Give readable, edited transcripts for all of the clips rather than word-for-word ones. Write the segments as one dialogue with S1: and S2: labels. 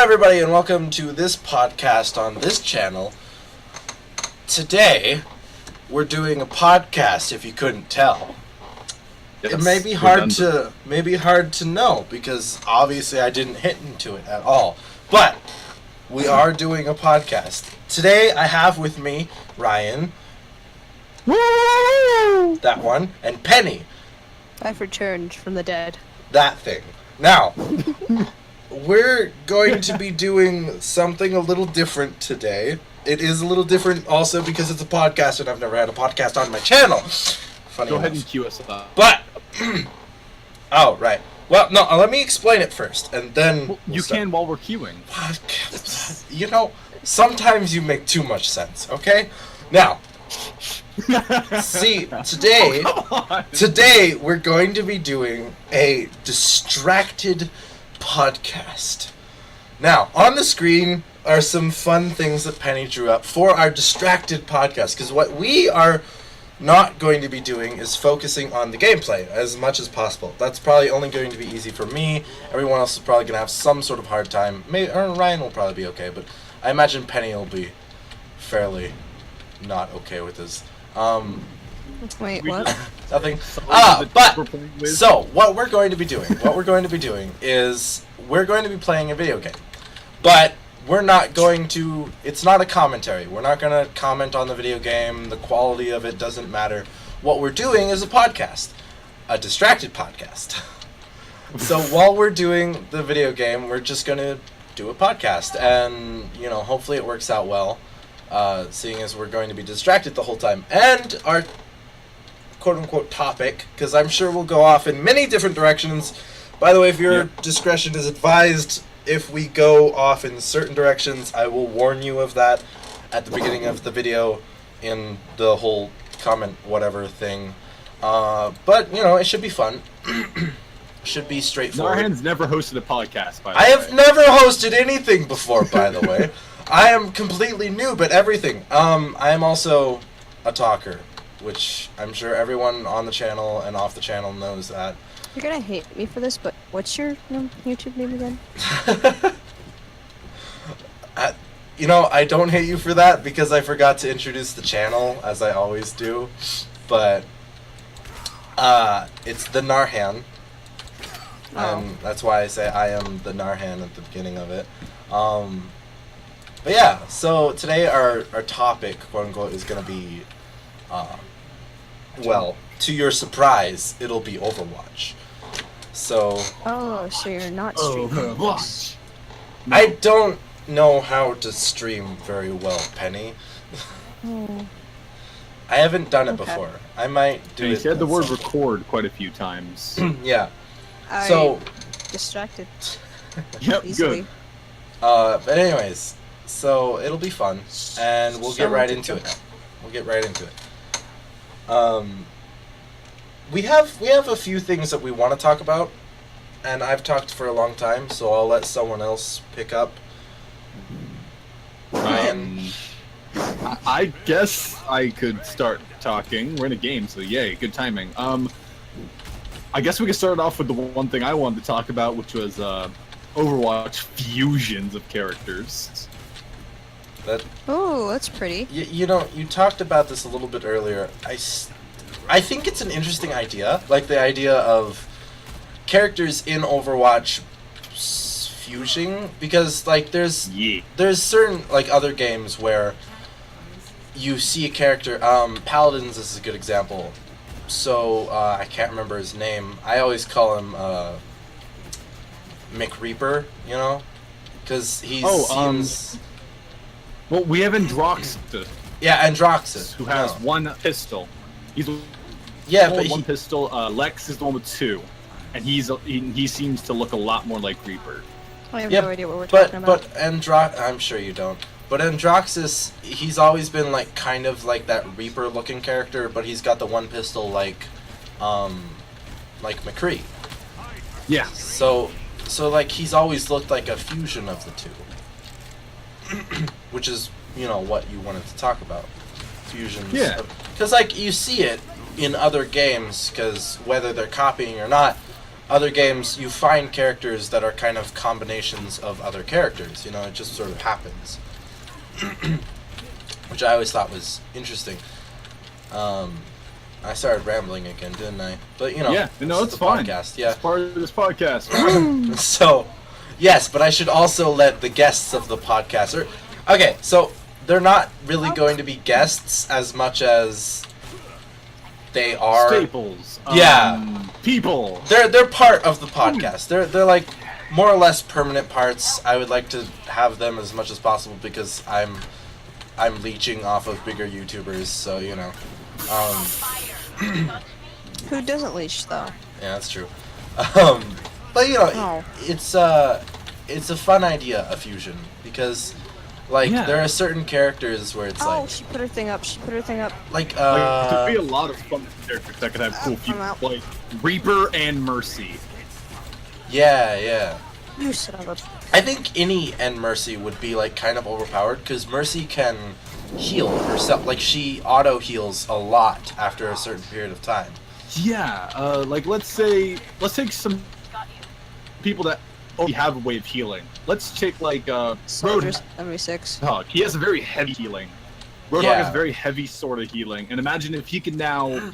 S1: everybody, and welcome to this podcast on this channel. Today, we're doing a podcast, if you couldn't tell.
S2: Yes,
S1: it may be hard to know, because obviously I didn't hit into it at all. But, we are doing a podcast. Today, I have with me Ryan.
S3: Woo!
S1: That one. And Penny.
S3: I've returned from the dead.
S1: That thing. Now, we're going to be doing something a little different today. It is a little different also because it's a podcast and I've never had a podcast on my channel. Funny
S2: Go
S1: enough.
S2: ahead and cue us up.
S1: But, oh, right. Well, no, let me explain it first, and then...
S2: Well, you can while we're queuing.
S1: You know, sometimes you make too much sense, okay? Now, see, today we're going to be doing a distracted podcast. Now, on the screen are some fun things that Penny drew up for our distracted podcast, because what we are not going to be doing is focusing on the gameplay as much as possible. That's probably only going to be easy for me. Everyone else is probably going to have some sort of hard time. Maybe, or Ryan will probably be okay, but I imagine Penny will be fairly not okay with this.
S3: Wait, what?
S1: Nothing. But so what we're going to be doing is we're going to be playing a video game, but we're not going to. It's not a commentary. We're not going to comment on the video game. The quality of it doesn't matter. What we're doing is a podcast, a distracted podcast. So while we're doing the video game, we're just going to do a podcast, and you know, hopefully it works out well. Seeing as we're going to be distracted the whole time, and our quote-unquote topic, because I'm sure we'll go off in many different directions. By the way, if your discretion is advised, if we go off in certain directions, I will warn you of that at the beginning of the video in the whole comment whatever thing. But, you know, it should be fun. Should be straightforward.
S2: Narhan's never hosted a podcast, by the
S1: I
S2: way.
S1: have never hosted anything before, by the way. I am completely noob at everything. I am also a talker, which I'm sure everyone on the channel and off the channel knows that.
S3: You're gonna hate me for this, but what's your YouTube name again?
S1: You know, I don't hate you for that because I forgot to introduce the channel, as I always do. But, it's TheNarhan. And that's why I say I am TheNarhan at the beginning of it. But yeah, so today our topic, quote unquote, is going to be, well, to your surprise, it'll be Overwatch. So...
S3: Oh, so you're not streaming.
S2: Overwatch!
S1: I don't know how to stream very well, Penny.
S3: Oh.
S1: I haven't done it
S3: Okay.
S1: before. I might do it.
S2: You said the
S1: at
S2: word
S1: some point.
S2: record quite a few times.
S1: Yeah.
S3: I
S1: So...
S3: distracted
S2: Yep,
S3: easily.
S2: good.
S1: But anyways, so it'll be fun, and we'll get right into it. We have a few things that we want to talk about, and I've talked for a long time, so I'll let someone else pick up. Ryan.
S2: I guess I could start talking. We're in a game, so yay, good timing. I guess we could start off with the one thing I wanted to talk about, which was Overwatch fusions of characters.
S3: Oh, that's pretty.
S1: You know, you talked about this a little bit earlier. I think it's an interesting idea, like the idea of characters in Overwatch fusing, because like there's certain like other games where you see a character. Paladins is a good example. So I can't remember his name. I always call him McReaper, you know, because he seems.
S2: Well, we have Androxus.
S1: Yeah, Androxus,
S2: Who has one pistol. He's
S1: but
S2: one pistol. Lex is the one with two, and he seems to look a lot more like Reaper.
S3: I have no idea what we're talking about.
S1: But I'm sure you don't. But Androxus, he's always been like kind of like that Reaper-looking character, but he's got the one pistol like McCree.
S2: Yeah.
S1: So like he's always looked like a fusion of the two, which is, you know, what you wanted to talk about, fusions.
S2: Yeah.
S1: Because like you see it in other games, because whether they're copying or not, other games you find characters that are kind of combinations of other characters. You know, it just sort of happens, which I always thought was interesting. I started rambling again, didn't I? But you know,
S2: Yeah, no, it's
S1: the
S2: fine.
S1: podcast. Yeah.
S2: It's part of this podcast.
S1: So, yes, but I should also let the guests of the podcast. Okay, so they're not really going to be guests as much as they are
S2: Staples.
S1: Yeah.
S2: People.
S1: They're part of the podcast. They're like more or less permanent parts. I would like to have them as much as possible because I'm leeching off of bigger YouTubers, so you know.
S3: Who doesn't leash though?
S1: Yeah, that's true. But you know,
S3: Oh.
S1: it's a fun idea, a fusion, because like there are certain characters where it's
S3: Oh,
S1: like
S3: she put her thing up. She put her thing up.
S1: like
S2: There'd be a lot of fun characters that could have cool
S3: I'm out.
S2: like Reaper and Mercy.
S1: yeah.
S3: You son of a.
S1: I think Innie and Mercy would be like kind of overpowered because Mercy can heal herself. Like she auto heals a lot after a certain period of time.
S2: Yeah, like let's take some people that only have a way of healing. Let's take like
S3: Soldiers 76.
S2: Roadhog. He has a very heavy healing. Roadhog
S1: Yeah.
S2: has very heavy sort of healing, and imagine if he could now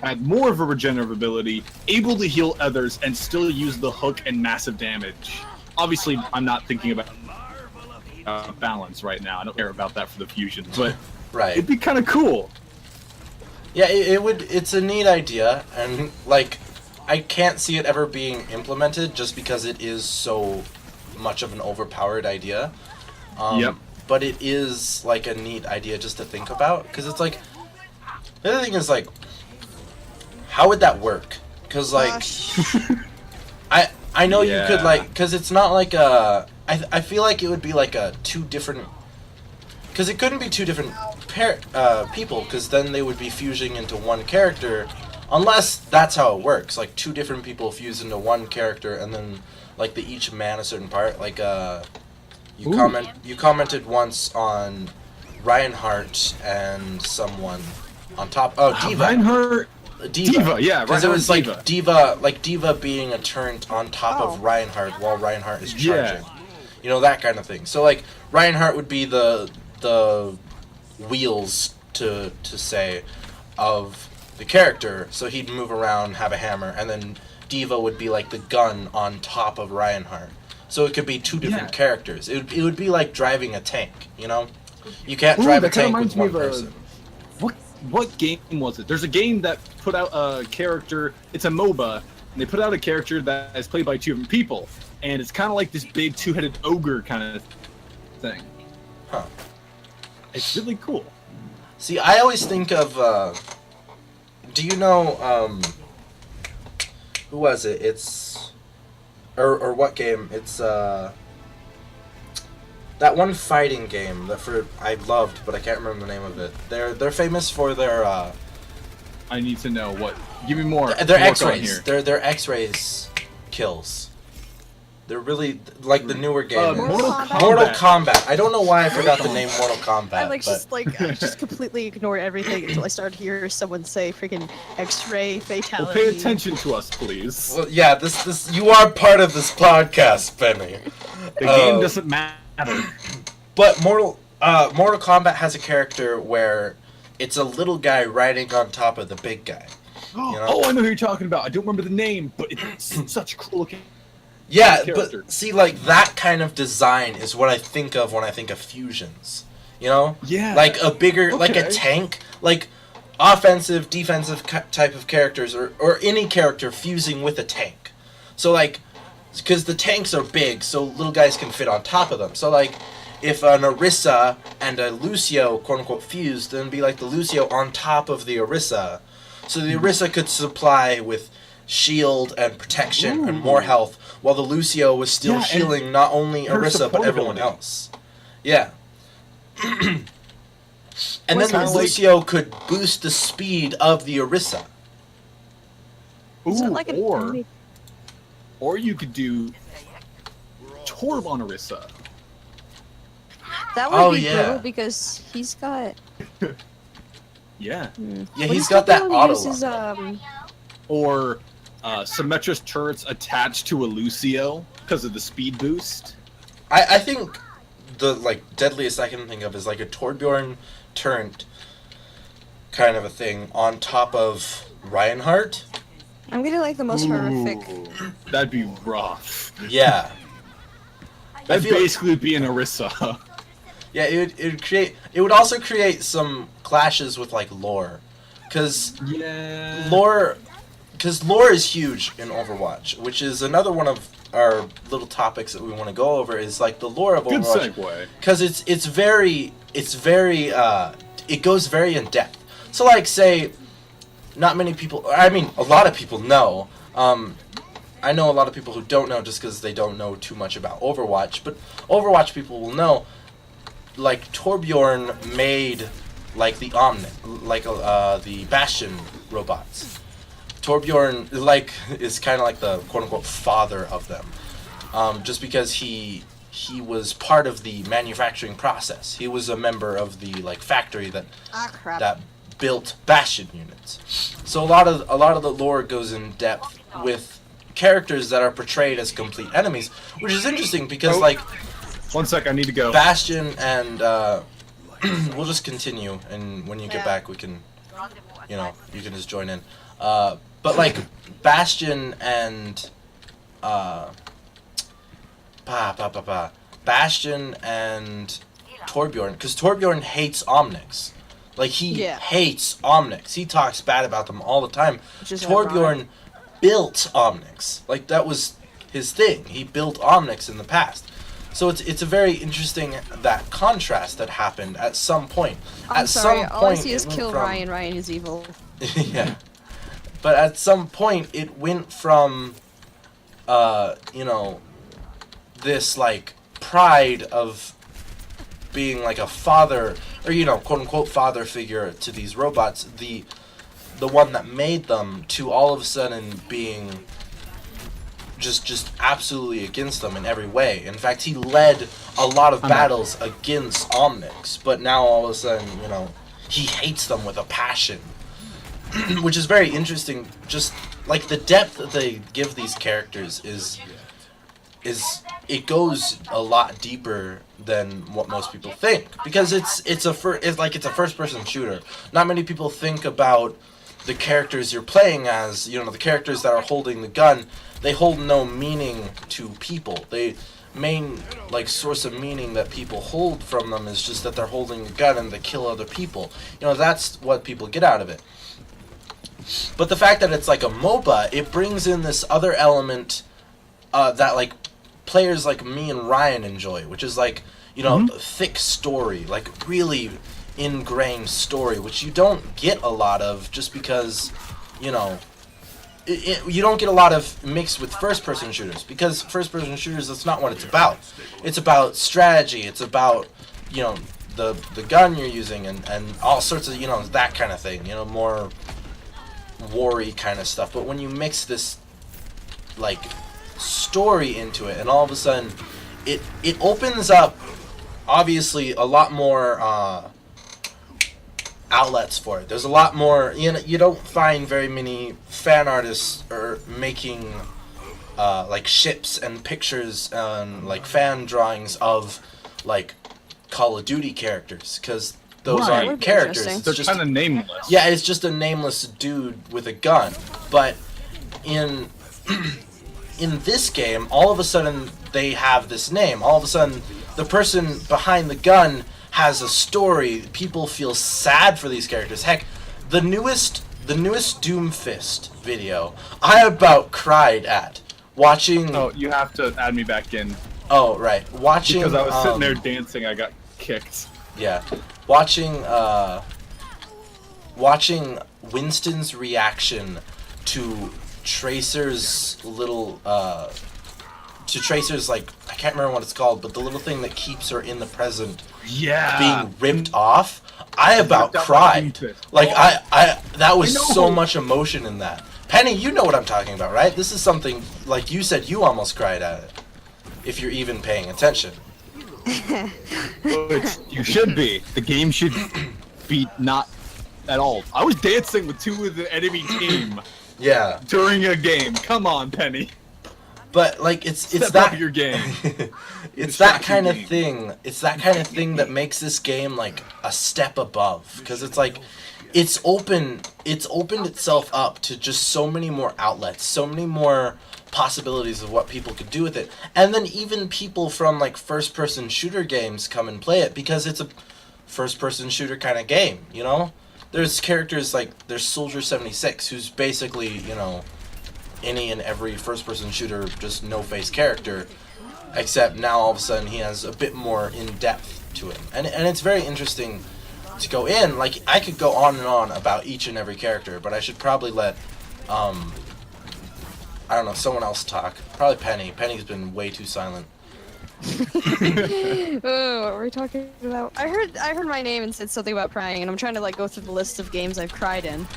S2: add more of a regenerative ability, able to heal others, and still use the hook and massive damage. Obviously, I'm not thinking about balance right now. I don't care about that for the fusion, but
S1: Right.
S2: it'd be kind of cool.
S1: Yeah, it would. It's a neat idea, and like, I can't see it ever being implemented just because it is so much of an overpowered idea.
S2: Yep.
S1: But it is like a neat idea just to think about, because it's like, the other thing is like, how would that work? Because like, I know you could
S2: Yeah.
S1: like, because it's not like a. I feel like it would be like a two different. Because it couldn't be two different people, because then they would be fusing into one character, unless that's how it works. Like two different people fuse into one character, and then like they each man a certain part. Like you
S2: Ooh.
S1: you commented once on Reinhardt and someone on top. Oh, D.va.
S2: Reinhardt. D.va, yeah,
S1: Because it
S2: Reinhardt
S1: was like
S2: D.va.
S1: D.va being a turret on top of
S3: Oh.
S1: Reinhardt while Reinhardt is
S2: Yeah.
S1: charging. You know, that kind of thing. So like Reinhardt would be the wheels to say of the character, so he'd move around, have a hammer, and then D.va would be like the gun on top of Reinhardt. So it could be two different
S2: Yeah.
S1: characters. It would be like driving a tank, you know? You can't
S2: Ooh,
S1: drive a
S2: that kinda
S1: tank with
S2: reminds me
S1: one
S2: of a-
S1: person.
S2: What game was it? There's a game that put out a character. It's a MOBA, and they put out a character that is played by two different people, and it's kind of like this big two-headed ogre kind of thing.
S1: Huh.
S2: It's really cool.
S1: See, I always think of, do you know, who was it? It's, or what game? It's, that one fighting game that I loved, but I can't remember the name of it. They're famous for their,
S2: I need to know what. Give me more.
S1: their
S2: work on
S1: X-rays.
S2: here.
S1: Their X-rays kills. They're really, like the newer game.
S3: Mortal
S1: Mortal
S3: Kombat.
S1: Kombat. I don't know why I forgot the name Mortal Kombat,
S3: I like
S1: but...
S3: I just completely ignored everything until I started to hear someone say freaking X-ray
S2: Well,
S3: fatality.
S2: pay attention to us, please.
S1: Well, yeah, this you are part of this podcast, Benny.
S2: The game doesn't matter.
S1: But Mortal Kombat has a character where it's a little guy riding on top of the big guy. know?
S2: Oh, I know who you're talking about. I don't remember the name, but it's such a cool looking.
S1: Yeah,
S2: character.
S1: but see, like, that kind of design is what I think of when I think of fusions. You know?
S2: Yeah.
S1: Like a bigger, like a
S2: Okay.
S1: tank, like offensive, defensive type of characters, or any character fusing with a tank. So, like, because the tanks are big, so little guys can fit on top of them. So, like, if an Orisa and a Lucio, quote unquote, fused, then it'd be like the Lucio on top of the Orisa. So the Orisa could supply with shield and protection and more health, while the Lucio was still
S2: Yeah, and
S1: healing not only
S2: her
S1: Orisa but everyone
S2: supportability.
S1: else. Yeah. And then
S2: Well,
S1: the
S2: kinda like-
S1: Lucio could boost the speed of the Orisa.
S3: Is that
S2: Ooh,
S3: like an
S2: or
S3: enemy?
S2: you could do Torb on Orisa.
S3: That would
S1: Oh,
S3: be
S1: yeah.
S3: brutal because he's got.
S2: Yeah.
S1: Yeah,
S3: Would
S1: he's
S3: he
S1: got that
S3: still be able to
S1: auto
S3: use his,
S1: lock.
S2: Or Symmetra's turrets attached to a Lucio because of the speed boost.
S1: I think the deadliest I can think of is like a Torbjorn turret kind of a thing on top of Reinhardt.
S3: I'm getting like the most horrific.
S2: That'd be rough.
S1: Yeah.
S2: That'd basically be an Orisa.
S1: Yeah, it would also create some clashes with like lore, because lore is huge in Overwatch, which is another one of our little topics that we want to go over is like the lore of Overwatch.
S2: Good segue.
S1: Because it goes very in depth. So like say, not many people. I mean, a lot of people know. I know a lot of people who don't know just because they don't know too much about Overwatch. But Overwatch people will know. Like Torbjorn made like the the Bastion robots. Torbjorn is kind of like the quote unquote father of them, just because he was part of the manufacturing process. He was a member of the factory that that built Bastion units. So a lot of the lore goes in depth with characters that are portrayed as complete enemies, which is interesting because
S2: 1 sec, I need to go.
S1: Bastion and we'll just continue, and when you get back, we can, you can just join in. But like Bastion and Bastion and Torbjorn, because Torbjorn hates Omnics. Like he hates Omnics. He talks bad about them all the time. Torbjorn built Omnics. Like that was his thing. He built Omnics in the past. So it's a very interesting that contrast that happened at some point.
S3: I'm sorry, all I see is kill Ryan. Ryan is evil.
S1: Yeah. But at some point it went from this pride of being like a father, or quote unquote father figure to these robots, the one that made them, to all of a sudden being just absolutely against them in every way. In fact, he led a lot of battles against Omnics, but now all of a sudden, he hates them with a passion. Which is very interesting. Just like the depth that they give these characters is it goes a lot deeper than what most people think, because it's a first person shooter. Not many people think about the characters you're playing as, the characters that are holding the gun. They hold no meaning to people. The main source of meaning that people hold from them is just that they're holding a gun and they kill other people. That's what people get out of it. But the fact that it's like a MOBA, it brings in this other element that players like me and Ryan enjoy, which is thick story, really ingrained story, which you don't get a lot of just because, you don't get a lot of mixed with first-person shooters, because first-person shooters, that's not what it's about. It's about strategy. It's about, the gun you're using and all sorts of, that kind of thing, more war-y kind of stuff. But when you mix this, story into it, and all of a sudden, it opens up, obviously, a lot more, outlets for it. There's a lot more, you don't find very many fan artists or making ships and pictures and fan drawings of Call of Duty characters, because those aren't characters.
S2: They're just kind of nameless.
S1: Yeah, it's just a nameless dude with a gun. But in this game, all of a sudden they have this name. All of a sudden the person behind the gun has a story. People feel sad for these characters. Heck, the newest Doomfist video, I about cried at watching.
S2: Oh, you have to add me back in.
S1: Oh, right. Watching,
S2: because I was sitting there dancing, I got kicked.
S1: Yeah, watching Winston's reaction to Tracer's little to Tracer's I can't remember what it's called, but the little thing that keeps her in the present.
S2: Yeah.
S1: Being ripped off, I about cried. I that was so much emotion in that. Penny, you know what I'm talking about, right? This is something you said you almost cried at it, if you're even paying attention.
S2: Which you should be. The game should be not at all. I was dancing with two of the enemy team
S1: Yeah.
S2: during a game. Come on, Penny.
S1: But like it's
S2: Step
S1: that
S2: up your game.
S1: it's that kind of
S2: game.
S1: thing. It's that kind of thing that makes this game like a step above, because it's like it's opened itself up to just so many more outlets, so many more possibilities of what people could do with it. And then even people from like first person shooter games come and play it because it's a first person shooter kind of game, you know? There's characters like there's Soldier 76 who's basically, you know, any and every first person shooter, just no face character, except now all of a sudden he has a bit more in depth to him. And it's very interesting to go in. Like, I could go on and on about each and every character, but I should probably let I don't know, someone else talk. Probably Penny. Penny's been way too silent.
S3: Oh, what were we talking about? I heard my name and said something about crying, and I'm trying to like go through the list of games I've cried in.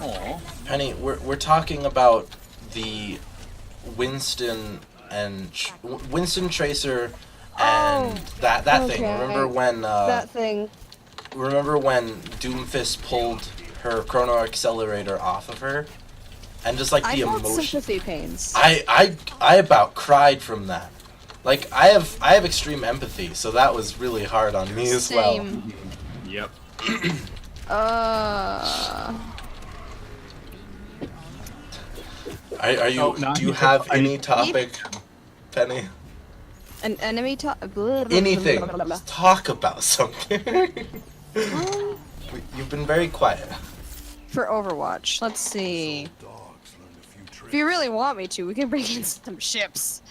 S2: Aw.
S1: Penny, we're talking about the Winston and Winston Tracer and that thing.
S3: okay.
S1: Remember when
S3: That thing.
S1: remember when Doomfist pulled her chrono accelerator off of her, and just like
S3: I
S1: the
S3: felt
S1: emotion.
S3: sympathy pains.
S1: I about cried from that. Like I have extreme empathy, so that was really hard on me as well.
S3: Same.
S2: Yep.
S1: Are you?
S2: Oh, no,
S1: do you
S2: you-
S1: have
S2: I-
S1: any topic, Penny?
S3: An enemy to
S1: Anything? Just talk about something. You've been very quiet.
S3: For Overwatch. Let's see. If you really want me to, we can bring in some ships.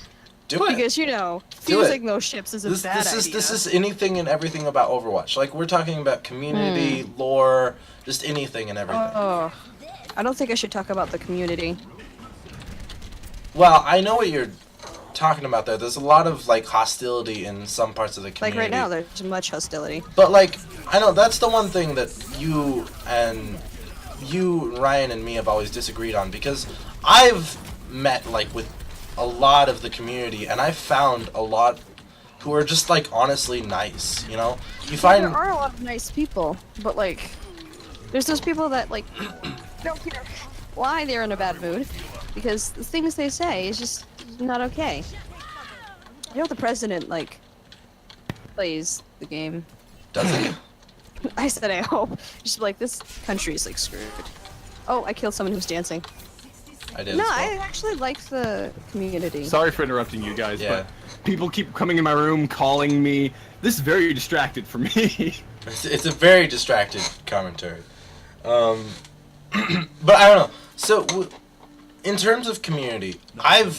S1: Do it.
S3: Because you know,
S1: Do
S3: fusing
S1: it.
S3: those ships is a
S1: This
S3: bad
S1: is
S3: idea.
S1: this is anything and everything about Overwatch. Like we're talking about community, lore, just anything and everything.
S3: Oh, I don't think I should talk about the community.
S1: Well, I know what you're talking about there. There's a lot of like hostility in some parts of the
S3: Like
S1: community.
S3: right now, there's much hostility.
S1: But like, I know that's the one thing that you, Ryan, and me have always disagreed on, because I've met like with a lot of the community, and I've found a lot who are just like honestly nice. You know, you find
S3: There are a lot of nice people, but like, there's those people that like don't care why they're in a bad mood, because the things they say is just not okay. I know the president like plays the game.
S1: does it?
S3: I said I hope. Just like this country is like screwed. Oh, I killed someone who was dancing.
S1: I did.
S3: No,
S1: as well.
S3: I actually like the community.
S2: Sorry for interrupting you guys,
S1: Yeah.
S2: but people keep coming in my room, calling me. This is very distracted for me.
S1: It's a very distracted commentary. But I don't know. So, in terms of community, I've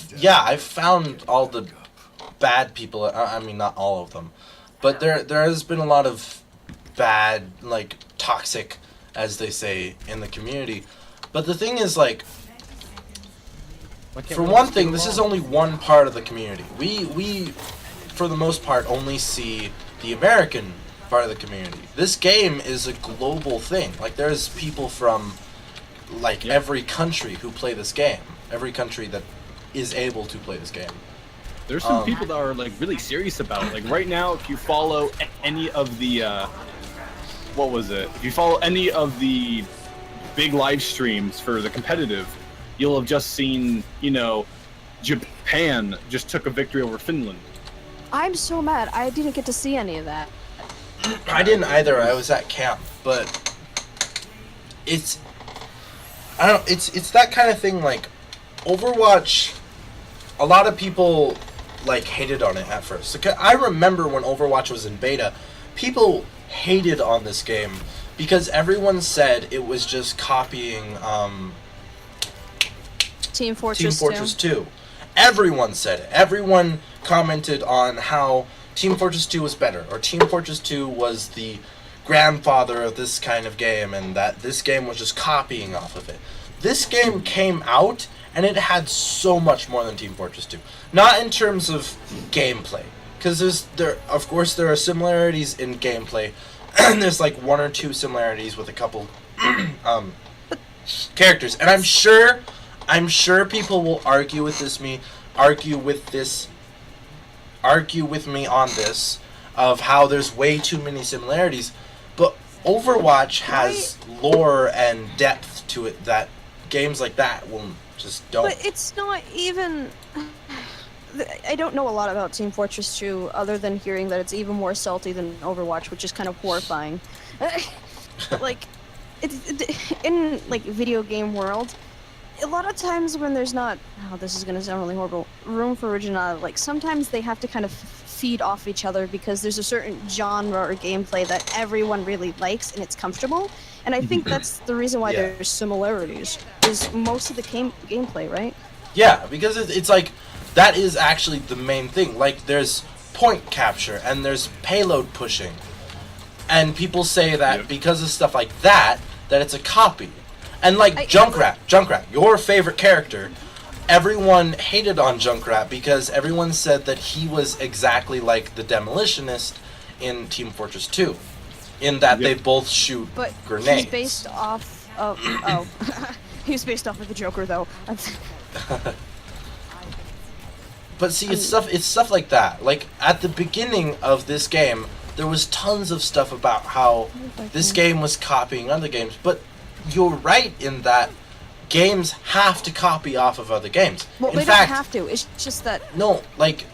S1: found all the bad people. I mean, not all of them, but there has been a lot of bad, like toxic, as they say, in the community. But the thing is, like, for one thing, this is only one part of the community. We, for the most part, only see the American part of the community. This game is a global thing. Like, there's people from, like, every country who play this game. Every country that is able to play this game.
S2: There's some people that are like really serious about it. Like right now, if you follow any of the, what was it? If you follow any of the big live streams for the competitive, you'll have just seen, you know, Japan just took a victory over Finland.
S3: I'm so mad. I didn't get to see any of that.
S1: I didn't either. I was at camp, but it's, I don't know, it's that kind of thing. Like, Overwatch, a lot of people like hated on it at first. Like, I remember when Overwatch was in beta, people hated on this game because everyone said it was just copying
S3: Team Fortress
S1: 2. Everyone said it. Everyone commented on how Team Fortress 2 was better, or Team Fortress 2 was the grandfather of this kind of game, and that this game was just copying off of it. This game came out, and it had so much more than Team Fortress 2. Not in terms of gameplay, because there are similarities in gameplay, and there's like one or two similarities with a couple characters, and I'm sure people will argue with me on this, of how there's way too many similarities, but Overwatch has lore and depth to it that games like that will just don't.
S3: But it's not even. I don't know a lot about Team Fortress 2 other than hearing that it's even more salty than Overwatch, which is kind of horrifying. But like, in like video game world, a lot of times when there's not, oh, this is gonna sound really horrible, room for originality, like sometimes they have to kind of feed off each other because there's a certain genre or gameplay that everyone really likes and it's comfortable. And I think that's the reason why
S1: Yeah.
S3: there's similarities, is most of the gameplay, right?
S1: Yeah, because it's like that is actually the main thing. Like there's point capture and there's payload pushing, and people say that because of stuff like that, that it's a copy. And like Junkrat, your favorite character, everyone hated on Junkrat because everyone said that he was exactly like the Demolitionist in Team Fortress 2, in that they both shoot
S3: But
S1: grenades.
S3: he's based off of he's based off of the Joker though.
S1: But see, it's stuff like that. Like at the beginning of this game, there was tons of stuff about how this game was copying other games. But you're right in that games have to copy off of other games.
S3: Well,
S1: in
S3: they
S1: fact,
S3: don't have to. It's just that
S1: no, like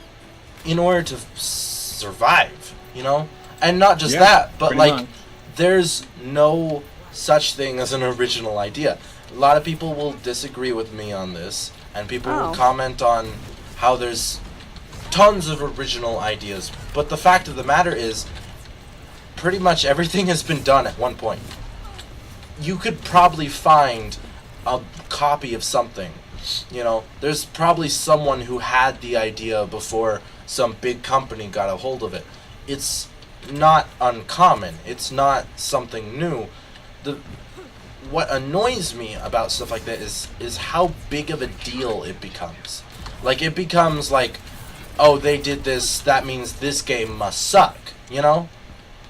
S1: in order to survive, you know, and not just that, but like
S2: much.
S1: there's no such thing as an original idea. A lot of people will disagree with me on this, and people will comment on how there's tons of original ideas, but the fact of the matter is pretty much everything has been done at one point. You could probably find a copy of something, you know, there's probably someone who had the idea before some big company got a hold of it. It's not uncommon, it's not something new. What annoys me about stuff like that is how big of a deal it becomes. Like, it becomes like, oh, they did this, that means this game must suck, you know?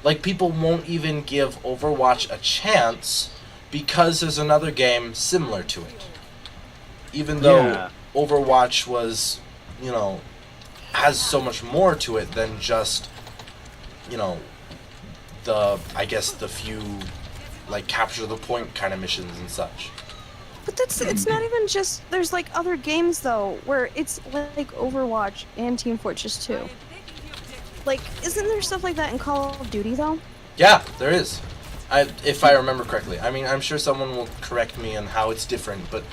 S1: Like, people won't even give Overwatch a chance because there's another game similar to it. Even though Overwatch was, you know, has so much more to it than just, you know, I guess the few, like, capture the point kind of missions and such.
S3: But it's not even just, there's like other games though, where it's like Overwatch and Team Fortress 2. Like, isn't there stuff like that in Call of Duty though?
S1: Yeah, there is. If I remember correctly. I mean, I'm sure someone will correct me on how it's different, but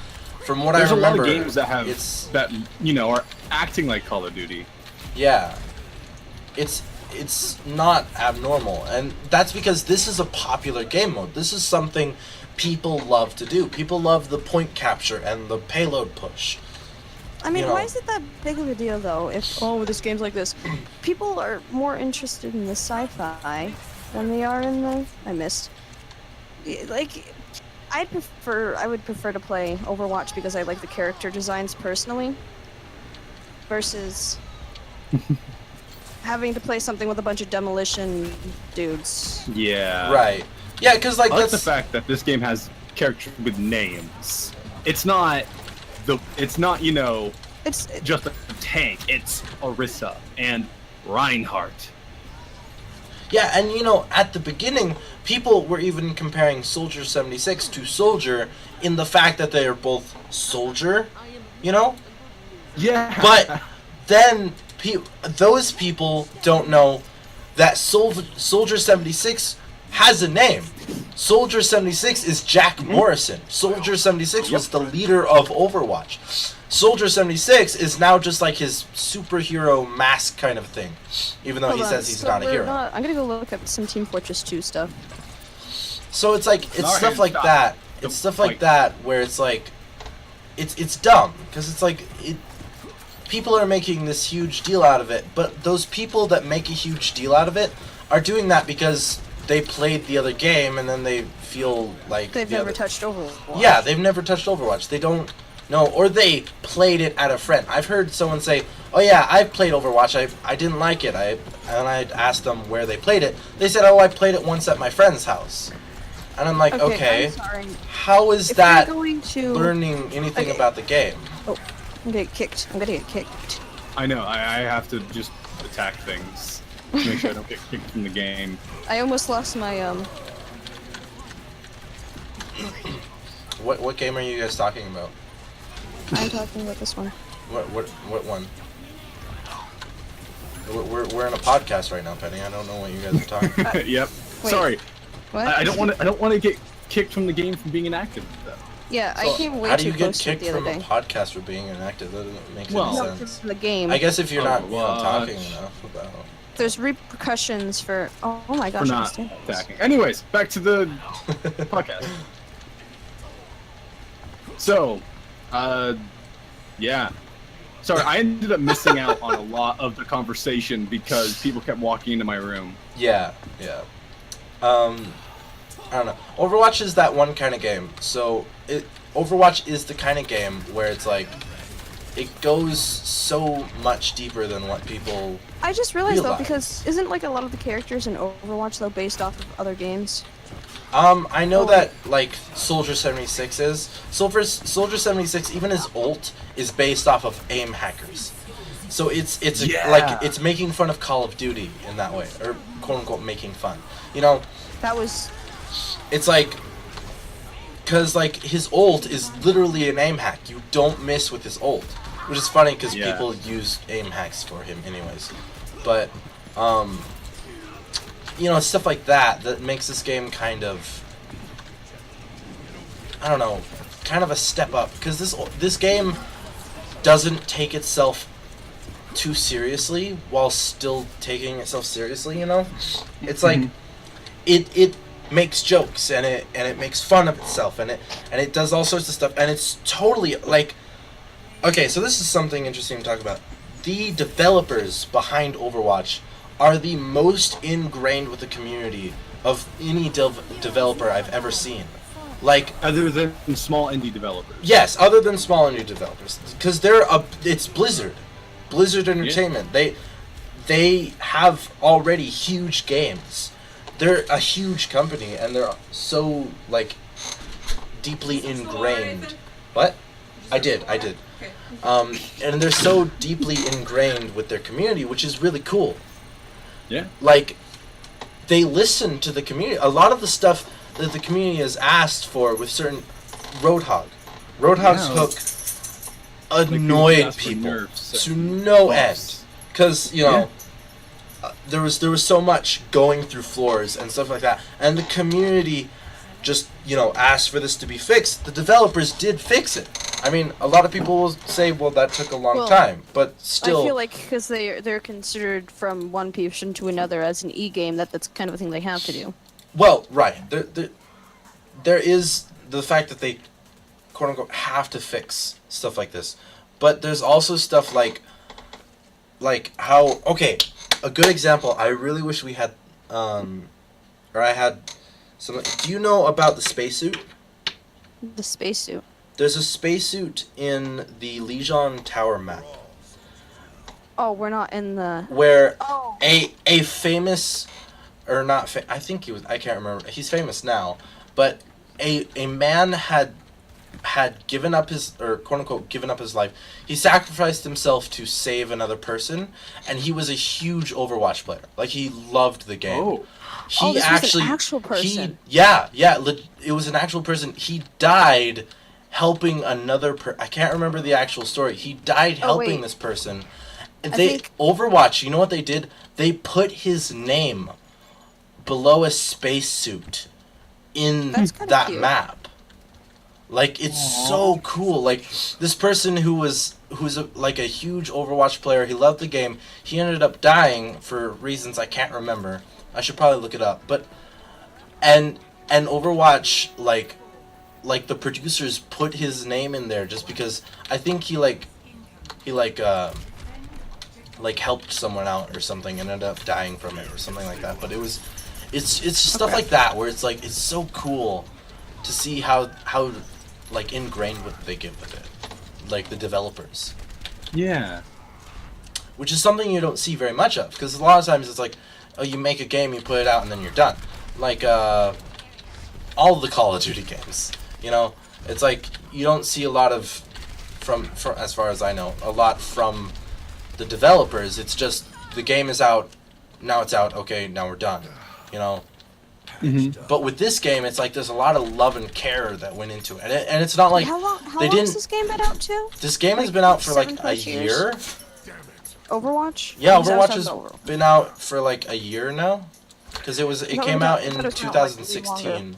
S1: from what
S2: There's
S1: I remember,
S2: a lot of games that have that, you know, are acting like Call of Duty.
S1: Yeah. It's not abnormal, and that's because this is a popular game mode. This is something people love to do. People love the point capture and the payload push.
S3: I mean,
S1: You know.
S3: why is it that big of a deal though? If this game's like this, people are more interested in the sci-fi than they are in the like. I would prefer to play Overwatch because I like the character designs personally, versus having to play something with a bunch of demolition dudes.
S2: Yeah.
S1: Right. Yeah, because like
S2: I like
S1: that's
S2: the fact that this game has characters with names. It's not you know,
S3: It's
S2: just a tank. It's Orisa and Reinhardt.
S1: yeah, and you know, at the beginning, people were even comparing Soldier 76 to Soldier in the fact that they are both Soldier, you know?
S2: Yeah.
S1: But then those people don't know that Soldier 76 has a name. Soldier 76 is Jack Morrison. Soldier 76 was the leader of Overwatch. Soldier 76 is now just like his superhero mask kind of thing, even though he says he's not a hero.
S3: I'm gonna go look up some Team Fortress 2 stuff.
S1: So it's like it's
S2: TheNarhan,
S1: stuff like
S2: stop.
S1: that. It's stuff like that where it's like it's dumb because it's like people are making this huge deal out of it, but those people that make a huge deal out of it are doing that because they played the other game and then they feel like
S3: They've never touched Overwatch.
S1: Yeah, they've never touched Overwatch. They don't know, or they played it at a friend. I've heard someone say, "Oh yeah, I've played Overwatch. I didn't like it." I asked them where they played it. They said, "Oh, I played it once at my friend's house." And I'm like, "Okay,
S3: I'm sorry.
S1: how is
S3: If
S1: that
S3: you're going to
S1: learning anything about the game?"
S3: Oh, I'm gonna get kicked. I'm gonna get kicked.
S2: I know. I have to just attack things to make sure I don't get kicked from the game.
S3: I almost lost my
S1: What game are you guys talking about?
S3: I'm talking about this one.
S1: What one? We're in a podcast right now, Penny. I don't know what you guys are talking about.
S2: Yep.
S3: Wait.
S2: Sorry.
S3: What?
S2: I don't want to get kicked from the game for being inactive. Though.
S3: Yeah,
S1: So
S3: I came way
S1: how do
S3: too
S1: you get
S3: close to it
S1: kicked
S3: the other
S1: from a
S3: day.
S1: podcast for being inactive? That doesn't make
S2: Well-
S3: No,
S1: any
S3: this
S1: sense.
S3: is the game.
S1: I guess if you're not
S2: Overwatch.
S1: talking enough about.
S3: There's repercussions for. Oh my
S2: For
S3: gosh!
S2: not
S3: I'm
S2: attacking. Anyways, back to the podcast. So, yeah. Sorry, I ended up missing out on a lot of the conversation because people kept walking into my room.
S1: Yeah. I don't know. Overwatch is that one kind of game. So Overwatch is the kind of game where it's like it goes so much deeper than what people.
S3: I just realized though,
S1: realize.
S3: because isn't like a lot of the characters in Overwatch though based off of other games?
S1: I know that like Soldier 76 is Soldier 76. Even his ult is based off of aim hackers. So it's
S2: Yeah.
S1: like it's making fun of Call of Duty in that way, or quote unquote making fun. You know,
S3: That was.
S1: it's like. Because, like, his ult is literally an aim hack. You don't miss with his ult. Which is funny because
S2: Yeah.
S1: people use aim hacks for him anyways. But, you know, stuff like that makes this game kind of, I don't know, kind of a step up. Because this game doesn't take itself too seriously while still taking itself seriously, you know? It's like, it makes jokes and it makes fun of itself and it does all sorts of stuff and it's totally like, okay, so this is something interesting to talk about. The developers behind Overwatch are the most ingrained with the community of any developer I've ever seen. Like,
S2: Other than small indie developers.
S1: yes, other than small indie developers, because it's Blizzard Entertainment. They have already huge games. They're a huge company, and they're so, like, deeply ingrained. What? I did. And they're so deeply ingrained with their community, which is really cool.
S2: Yeah.
S1: Like, they listen to the community. A lot of the stuff that the community has asked for with certain Roadhog's
S2: Yeah.
S1: hook annoyed
S2: asked for
S1: people
S2: nerfs
S1: to
S2: and
S1: no
S2: buffs.
S1: end. Because, you know, there was so much going through floors and stuff like that, and the community just, you know, asked for this to be fixed. The developers did fix it. I mean, a lot of people will say, well, that took a long
S3: Well,
S1: time, but still.
S3: I feel like because they're considered from one position to another as an e-game, that's kind of a thing they have to do.
S1: Well, right. There is the fact that they, quote unquote, have to fix stuff like this. But there's also stuff like how, okay, a good example, I really wish we had, or I had some, do you know about the spacesuit?
S3: The spacesuit.
S1: There's a spacesuit in the Legion Tower map
S3: Oh, we're not in the.
S1: where
S3: Oh.
S1: a famous, or not, I think he was, I can't remember, he's famous now, but a man had given up his, or quote unquote given up his life. He sacrificed himself to save another person, and he was a huge Overwatch player. Like, he loved the game.
S2: Oh.
S1: He
S3: This
S1: actually,
S3: was an actual person.
S1: it was an actual person. He died helping another I can't remember the actual story. He died helping
S3: wait.
S1: this person.
S3: I
S1: They
S3: think-
S1: Overwatch, you know what they did? They put his name below a spacesuit in
S3: That's kinda
S1: that
S3: cute.
S1: map. Like, it's so cool. Like, this person who's like a huge Overwatch player, he loved the game. He ended up dying for reasons I can't remember. I should probably look it up. But and Overwatch, like the producers put his name in there just because I think he helped someone out or something and ended up dying from it or something like that. But it's just stuff like that where it's like, it's so cool to see how like ingrained what they get with it, like the developers,
S2: Yeah.
S1: which is something you don't see very much of, because a lot of times it's like, oh, you make a game, you put it out, and then you're done. Like all of the Call of Duty games, you know, it's like you don't see a lot of from as far as I know, a lot from the developers. It's just the game is out, now it's out, okay, now we're done, you know. But with this game, it's like there's a lot of love and care that went into it, and it's not like
S3: How long
S1: they
S3: has
S1: didn't.
S3: this game been out too?
S1: This game has been out for like
S3: 7+
S1: a
S3: years?
S1: year.
S3: Overwatch?
S1: Yeah,
S3: Because that
S1: Overwatch has
S3: sounds over.
S1: been out for like a year now, because it
S3: No,
S1: came
S3: no,
S1: out
S3: I
S1: in
S3: thought it was out, like, way
S1: 2016.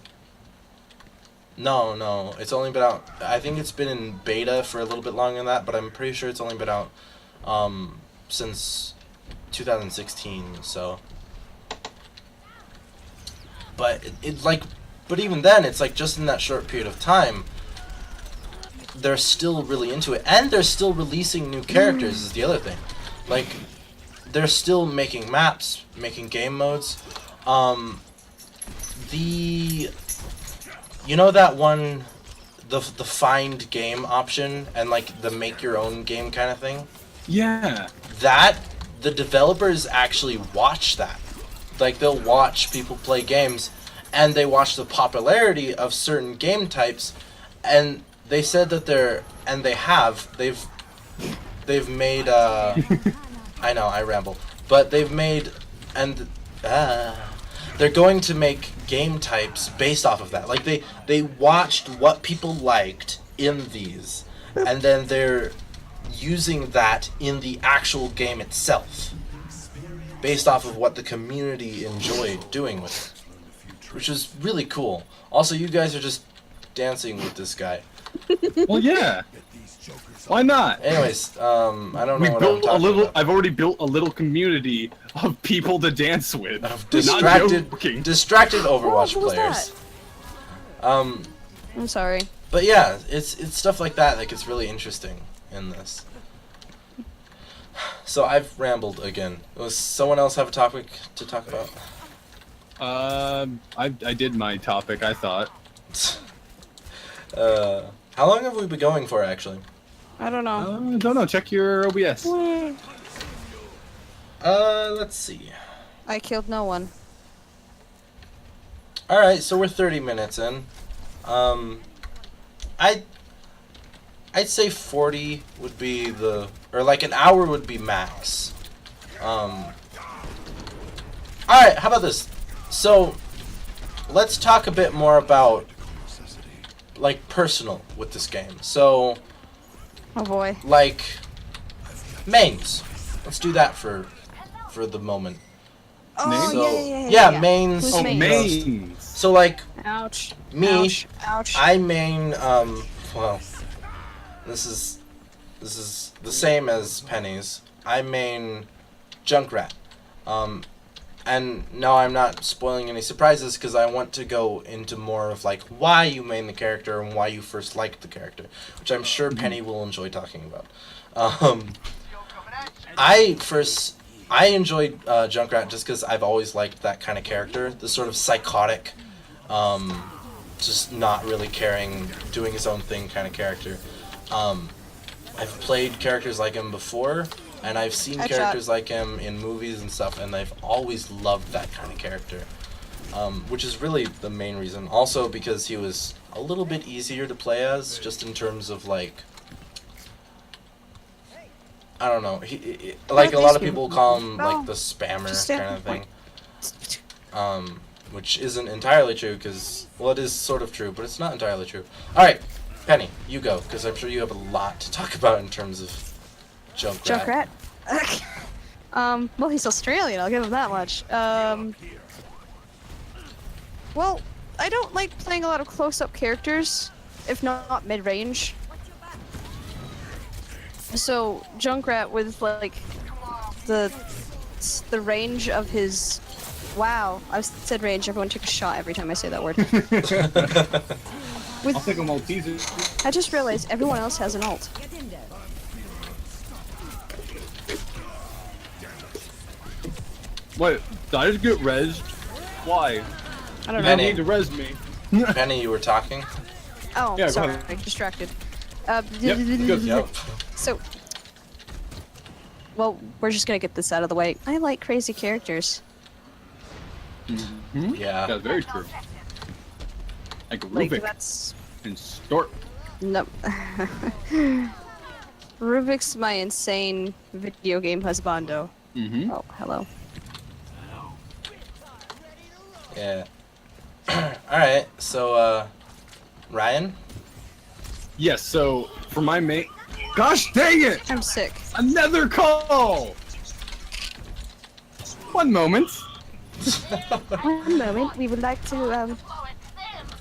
S1: No, it's only been out. I think it's been in beta for a little bit longer than that, but I'm pretty sure it's only been out since 2016. So, but but even then, it's like just in that short period of time, they're still really into it, and they're still releasing new characters. Is the other thing, like they're still making maps, making game modes. You know that one, the find game option and like the make your own game kind of thing?
S2: Yeah.
S1: That, the developers actually watch that. Like they'll watch people play games and they watch the popularity of certain game types, and they said that they've made I know, I ramble. But they've made and they're going to make game types based off of that. Like they watched what people liked in these, and then they're using that in the actual game itself, based off of what the community enjoyed doing with it, which is really cool. Also, you guys are just dancing with this guy.
S2: Well, yeah. Why not?
S1: Anyways, I don't know
S2: We
S1: what I'm
S2: built a
S1: talking
S2: little.
S1: about.
S2: I've already built a little community of people to dance with.
S1: Of
S2: Not joking.
S1: distracted Overwatch
S3: what was
S1: players.
S3: that? I'm sorry.
S1: But yeah, it's stuff like that that gets really interesting in this. So I've rambled again. Does someone else have a topic to talk about?
S2: I did my topic. I thought.
S1: How long have we been going for actually?
S3: I don't know.
S2: Don't know. Check your OBS.
S1: Let's see.
S3: I killed no one.
S1: All right, so we're 30 minutes in. I'd say 40 would be or like an hour would be max. All right, how about this? So, let's talk a bit more about like personal with this game. So,
S3: Oh boy.
S1: like mains. Let's do that for the moment.
S3: Oh
S1: So,
S3: yeah.
S1: mains.
S3: Who's
S2: Oh,
S3: mains?
S2: mains.
S1: So like
S3: Ouch.
S1: me,
S3: Ouch. Ouch.
S1: I main well, this is the same as Penny's. I main Junkrat. And no, I'm not spoiling any surprises because I want to go into more of like why you main the character and why you first liked the character, which I'm sure Penny will enjoy talking about. I enjoyed Junkrat just because I've always liked that kind of character, the sort of psychotic, just not really caring, doing his own thing kind of character. I've played characters like him before, and I've seen
S3: Headshot.
S1: characters like him in movies and stuff, and I've always loved that kind of character, which is really the main reason. Also because he was a little bit easier to play as, just in terms of like, I don't know, he like a lot of people call him like the spammer
S3: Just stand
S1: kind of
S3: point.
S1: thing. Which isn't entirely true, because, well, it is sort of true, but it's not entirely true. Alright, Penny, you go, because I'm sure you have a lot to talk about in terms of Junkrat.
S3: Junkrat. Well, he's Australian, I'll give him that much. Well, I don't like playing a lot of close-up characters, if not mid-range. So, Junkrat with, like, the range of his... Wow, I've said range, everyone took a shot every time I say that word.
S2: I'll take a Malteser.
S3: I just realized everyone else has an ult.
S2: Wait, did I just get rezzed? Why?
S3: I don't
S2: You
S3: know.
S2: didn't need to res me.
S1: Penny, you were talking?
S3: Oh,
S2: Yeah, go
S3: sorry,
S2: ahead.
S3: distracted.
S2: Yep, good.
S1: Yep.
S3: So, well, we're just gonna get this out of the way. I like crazy characters.
S1: Yeah.
S2: That's very true. Like
S3: Like,
S2: Rubik
S3: that's...
S2: and Stork.
S3: No. Rubik's my insane video game husbando.
S2: Mm-hmm.
S3: Oh, hello.
S1: Yeah. Alright, so, Ryan?
S2: Yes, so for my main... Gosh dang it!
S3: I'm sick.
S2: Another call! One moment.
S3: One moment, we would like to,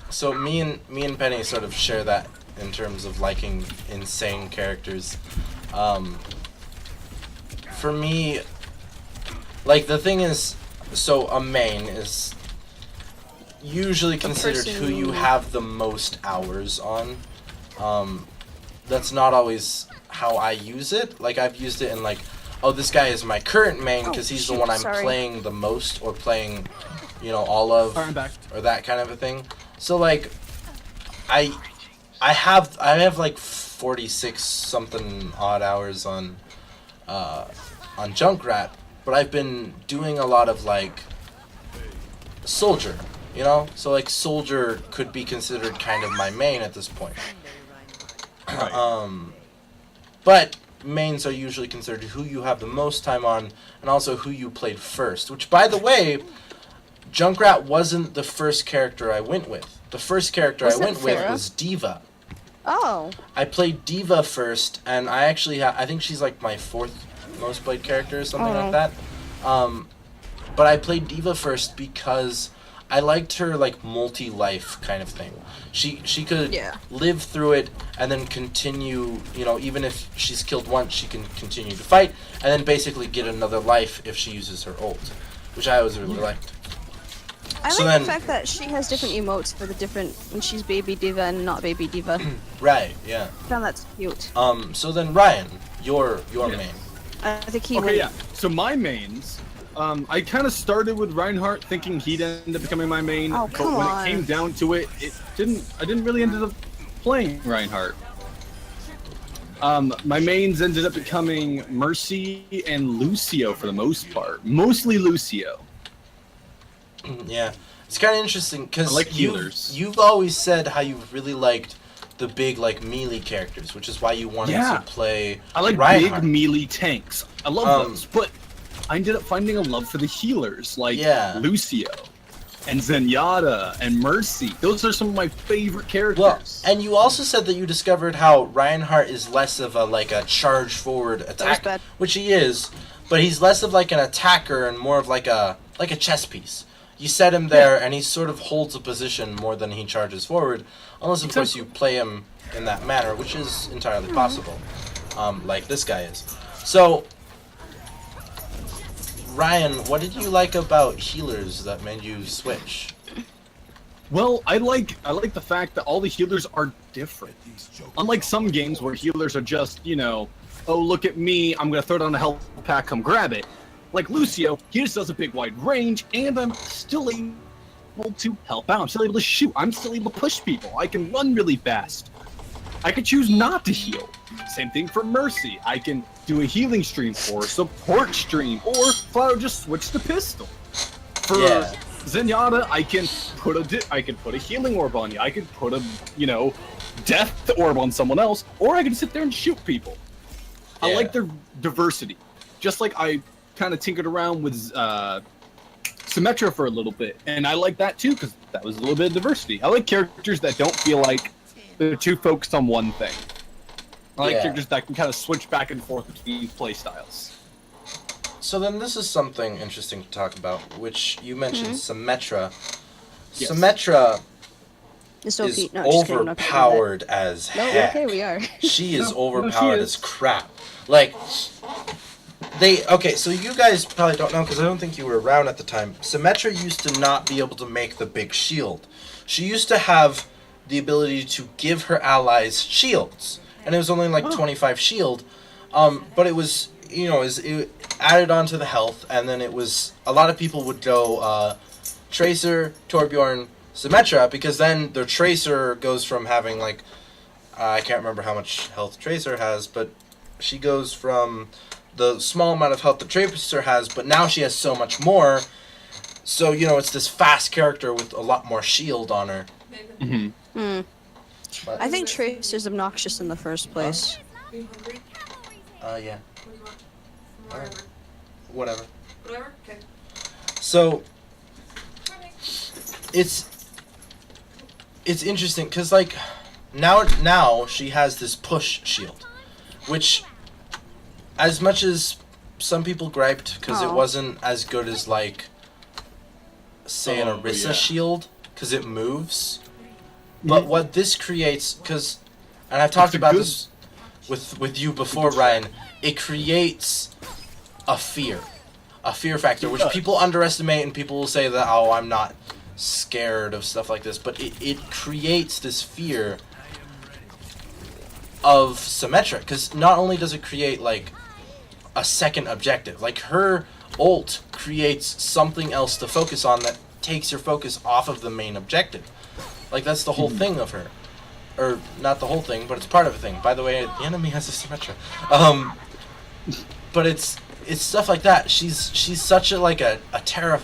S1: So me and Penny sort of share that in terms of liking insane characters. For me, like, the thing is, so a main is usually considered who you have the most hours on. That's not always how I use it. Like, I've used it in, like, oh, this guy is my current main because he's the one I'm playing the most, or playing, you know, all of,
S2: Alright, I'm back.
S1: or that kind of a thing. So, like, I have like 46 something odd hours on Junkrat, but I've been doing a lot of, like, Soldier, you know? So, like, Soldier could be considered kind of my main at this point.
S2: Right.
S1: But mains are usually considered who you have the most time on, and also who you played first. Which, by the way, Junkrat wasn't the first character I went with. The first character I went with was D.va.
S3: oh.
S1: I played D.va first, and I actually I think she's like my 4th most played character or something like that. But I played D.va first because I liked her, like, multi-life kind of thing. She could live through it and then continue, you know, even if she's killed once, she can continue to fight, and then basically get another life if she uses her ult, which I always really liked.
S3: I
S1: So
S3: like
S1: then-
S3: the fact that she has different emotes for the different, when she's baby D.va and not baby D.va.
S1: Right, yeah.
S3: I found that's cute.
S1: So then Ryan, your main.
S3: I think he
S2: Okay,
S3: would.
S2: yeah. So my mains, I kind of started with Reinhardt thinking he'd end up becoming my main,
S3: Oh,
S2: but
S3: come
S2: when
S3: on.
S2: it came down to it, I didn't really end up playing Reinhardt. My mains ended up becoming Mercy and Lucio for the most part. Mostly Lucio.
S1: Yeah, it's kind of interesting
S2: I
S1: because
S2: like healers.
S1: you've always said how you really liked the big, like, melee characters, which is why you wanted to play
S2: I like
S1: Reinhardt.
S2: big melee tanks. I love those, but I ended up finding a love for the healers, like Lucio and Zenyatta and Mercy. Those are some of my favorite characters.
S1: Well, and you also said that you discovered how Reinhardt is less of a, like, a charge forward attack, which he is, but he's less of, like, an attacker and more of like a chess piece. You set him there, and he sort of holds a position more than he charges forward, unless, of course, you play him in that manner, which is entirely possible, like this guy is. So, Ryan, what did you like about healers that made you switch?
S2: Well, I like the fact that all the healers are different. Unlike some games where healers are just, you know, oh, look at me, I'm gonna throw down a health pack, come grab it. Like Lucio, he just does a big wide range, and I'm still able to help out. I'm still able to shoot. I'm still able to push people. I can run really fast. I could choose not to heal. Same thing for Mercy. I can do a healing stream or a support stream, or flat out just switch to pistol. For Zenyatta, I can put a healing orb on you. I could put a, you know, death orb on someone else, or I can sit there and shoot people. I like their diversity. Just like I kind of tinkered around with Symmetra for a little bit, and I like that too because that was a little bit of diversity. I like characters that don't feel like they're too focused on one thing. I like characters that can kind of switch back and forth between playstyles.
S1: So then this is something interesting to talk about, which you mentioned Symmetra.
S2: Yes.
S1: Symmetra
S3: is
S1: overpowered as heck.
S3: Okay, we are.
S1: She is overpowered as crap. Like, okay, so you guys probably don't know because I don't think you were around at the time. Symmetra used to not be able to make the big shield. She used to have the ability to give her allies shields, and it was only like 25 shield, but it was, you know, it added on to the health, and then it was, a lot of people would go Tracer, Torbjorn, Symmetra, because then their Tracer goes from having, like, I can't remember how much health Tracer has, but she goes from the small amount of health the Tracer has, but now she has so much more, so, you know, it's this fast character with a lot more shield on her.
S3: I think Tracer's obnoxious in the first place.
S1: Yeah.
S4: Whatever.
S1: Whatever.
S4: Whatever? Okay.
S1: So, it's it's interesting because like now she has this push shield, which as much as some people griped because it
S3: Oh.
S1: wasn't as good as like say an
S2: Oh,
S1: Orisa
S2: yeah.
S1: shield because it moves. But what this creates, because, and I've talked
S2: a
S1: about
S2: good-
S1: this with you before, Ryan, it creates a fear factor, which
S2: does.
S1: people underestimate, and people will say that, oh, I'm not scared of stuff like this, but it creates this fear of Symmetra, because not only does it create, like, a second objective, like, her ult creates something else to focus on that takes your focus off of the main objective. Like, that's the whole thing of her. Or, not the whole thing, but it's part of a thing. By the way, the enemy has a Symmetra. But it's stuff like that. She's such a, like,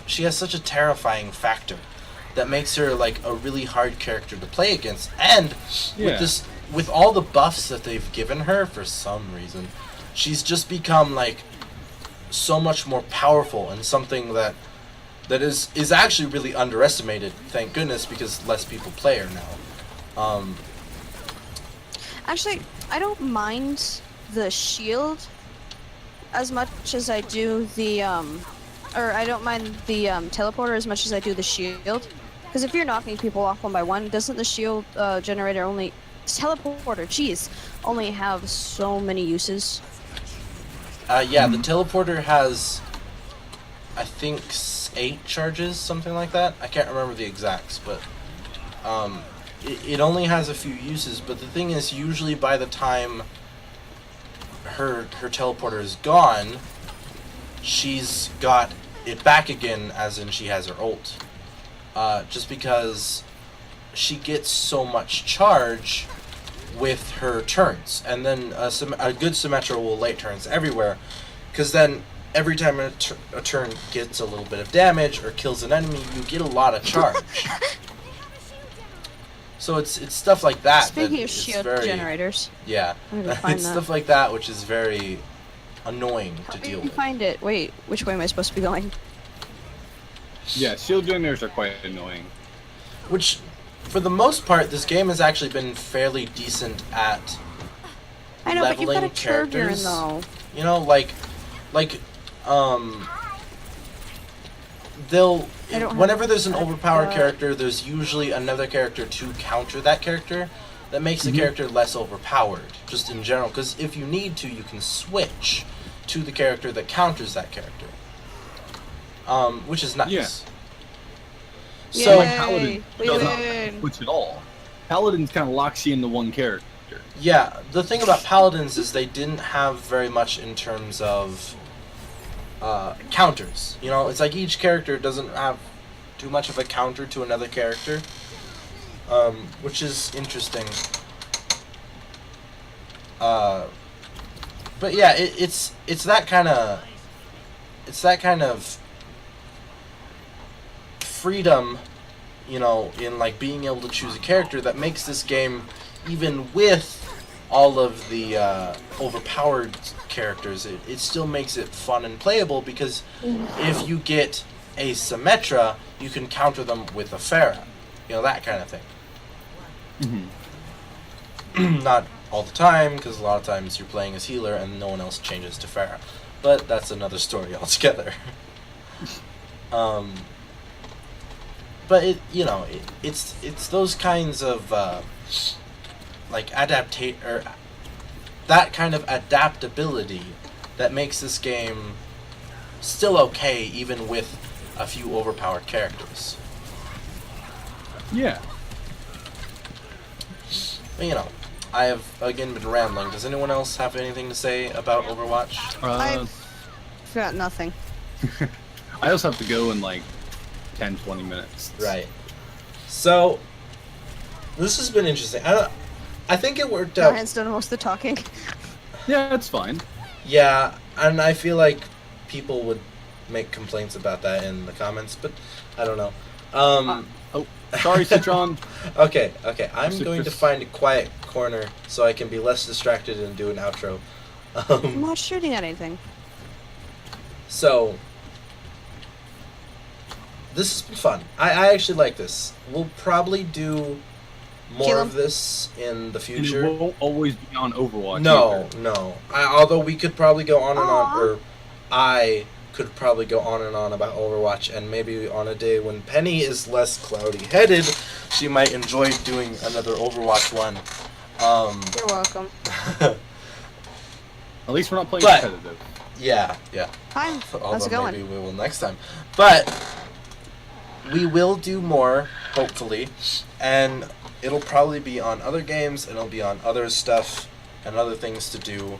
S1: she has such a terrifying factor that makes her, like, a really hard character to play against. And,
S2: Yeah.
S1: with all the buffs that they've given her, for some reason, she's just become, like, so much more powerful and something that is actually really underestimated, thank goodness, because less people play her now.
S3: Actually, I don't mind the shield as much as I do the or I don't mind the teleporter as much as I do the shield. Because if you're knocking people off one by one, doesn't the shield generator only teleporter? Jeez, only have so many uses.
S1: Yeah, the teleporter has, I think, 8 charges, something like that. I can't remember the exacts, but it only has a few uses. But the thing is, usually by the time her teleporter is gone, she's got it back again, as in she has her ult. Just because she gets so much charge with her turns, and then a good Symmetra will late turns everywhere, because then every time a turn gets a little bit of damage or kills an enemy, you get a lot of charge. So it's stuff like that.
S3: Speaking
S1: that
S3: of
S1: is
S3: shield
S1: very,
S3: generators,
S1: yeah,
S3: I'm gonna find
S1: it's
S3: that.
S1: stuff like that which is very annoying to
S3: Help
S1: deal
S3: me
S1: with.
S3: find it. Wait, which way am I supposed to be going?
S2: Yeah, shield generators are quite annoying.
S1: Which, for the most part, this game has actually been fairly decent at
S3: I know, but you've got a
S1: leveling
S3: turd urine
S1: characters.
S3: though.
S1: You know, like, they'll,
S3: I don't have
S1: whenever there's an
S3: that,
S1: overpowered character, there's usually another character to counter that character that makes the character less overpowered, just in general. Because if you need to, you can switch to the character that counters that character. Which is nice.
S2: Yeah.
S1: So,
S2: Like
S3: Yay,
S2: Paladin
S3: we
S2: does
S3: win.
S2: not switch at all. Paladins kind of locks you into one character.
S1: yeah, the thing about Paladins is they didn't have very much in terms of counters. You know, it's like each character doesn't have too much of a counter to another character, which is interesting. But yeah, it's that kind of freedom, you know, in like being able to choose a character that makes this game, even with all of the overpowered characters, it still makes it fun and playable, because if you get a Symmetra, you can counter them with a Pharah, you know, that kind of thing. Not all the time, because a lot of times you're playing as healer and no one else changes to Pharah, but that's another story altogether. But it, you know, it's those kinds of like that kind of adaptability that makes this game still okay, even with a few overpowered characters.
S2: Yeah.
S1: But, you know, I have again been rambling. Does anyone else have anything to say about Overwatch?
S3: I've got nothing.
S2: I also have to go in like 10-20 minutes.
S1: Right. So this has been interesting. I think it worked out.
S3: Narhan's done most of the talking.
S2: Yeah, it's fine.
S1: Yeah, and I feel like people would make complaints about that in the comments, but I don't know.
S2: Oh, sorry, Citron.
S1: Okay. I'm
S2: Just-
S1: going to find a quiet corner so I can be less distracted and do an outro.
S3: I'm not shooting at anything.
S1: So this has been fun. I actually like this. We'll probably do more
S3: Kill
S1: of this in the
S2: And
S1: future.
S2: it won't always be on Overwatch.
S1: No,
S2: either.
S1: no. Although we could probably go on and on,
S3: Aw.
S1: or I could probably go on and on about Overwatch, and maybe on a day when Penny is less cloudy-headed, she might enjoy doing another Overwatch one.
S3: You're welcome.
S2: At least we're not playing
S1: But-
S2: competitive.
S1: yeah, yeah.
S3: Fine. How's
S1: Although
S3: it going?
S1: maybe we will next time. But we will do more, hopefully, and it'll probably be on other games, and it'll be on other stuff, and other things to do,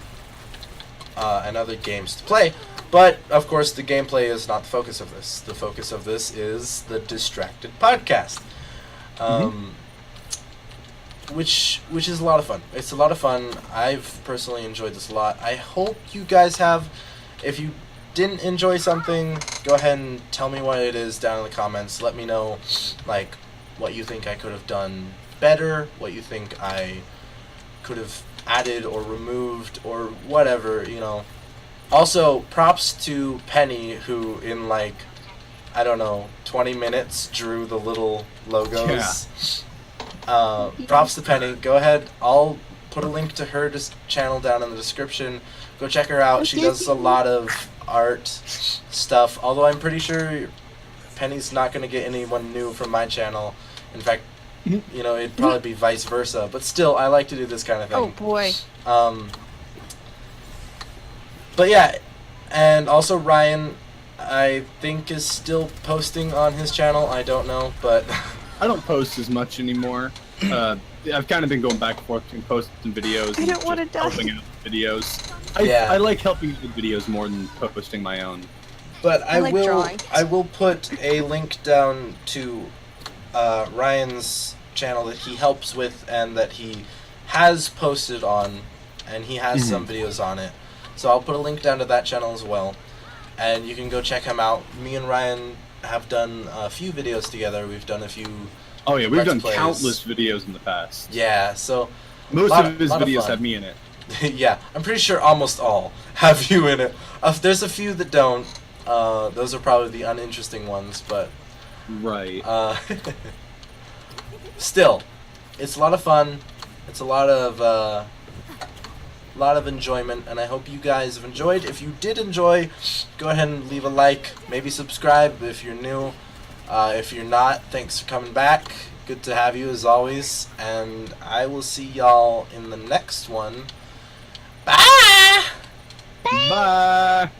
S1: and other games to play. But, of course, the gameplay is not the focus of this. The focus of this is the Distracted Podcast. Which is a lot of fun. It's a lot of fun. I've personally enjoyed this a lot. I hope you guys have. If you didn't enjoy something, go ahead and tell me what it is down in the comments. Let me know, like, what you think I could have done better, what you think I could have added or removed, or whatever, you know. Also, props to Penny, who in, like, I don't know, 20 minutes drew the little logos. Props to Penny. Go ahead. I'll put a link to her channel down in the description. Go check her out. She does a lot of art stuff. Although I'm pretty sure Penny's not going to get anyone new from my channel. In fact, you know, it'd probably be vice versa. But still, I like to do this kind of thing.
S3: Oh boy.
S1: But yeah, and also Ryan, I think, is still posting on his channel. I don't know, but
S2: I don't post as much anymore. I've kind of been going back and forth between posting videos
S3: I
S2: and
S3: don't wanna
S2: just
S3: die.
S2: helping out with videos.
S1: Yeah.
S2: I like helping with videos more than posting my own.
S1: but
S3: I like drawing.
S1: I will put a link down to Ryan's channel that he helps with and that he has posted on, and he has some videos on it. So I'll put a link down to that channel as well, and you can go check him out. Me and Ryan have done a few videos together. We've done a few.
S2: Oh yeah, we've
S1: Let's
S2: done
S1: plays.
S2: countless videos in the past.
S1: Yeah, so
S2: Most
S1: Lot
S2: of
S1: of-
S2: his
S1: lot of
S2: videos
S1: fun.
S2: have me in it.
S1: yeah, I'm pretty sure almost all have you in it. There's a few that don't. Those are probably the uninteresting ones, but
S2: Right.
S1: still, it's a lot of fun. It's a lot of enjoyment, and I hope you guys have enjoyed. If you did enjoy, go ahead and leave a like. Maybe subscribe if you're new. If you're not, thanks for coming back. Good to have you as always, and I will see y'all in the next one. Bye!
S2: Bye.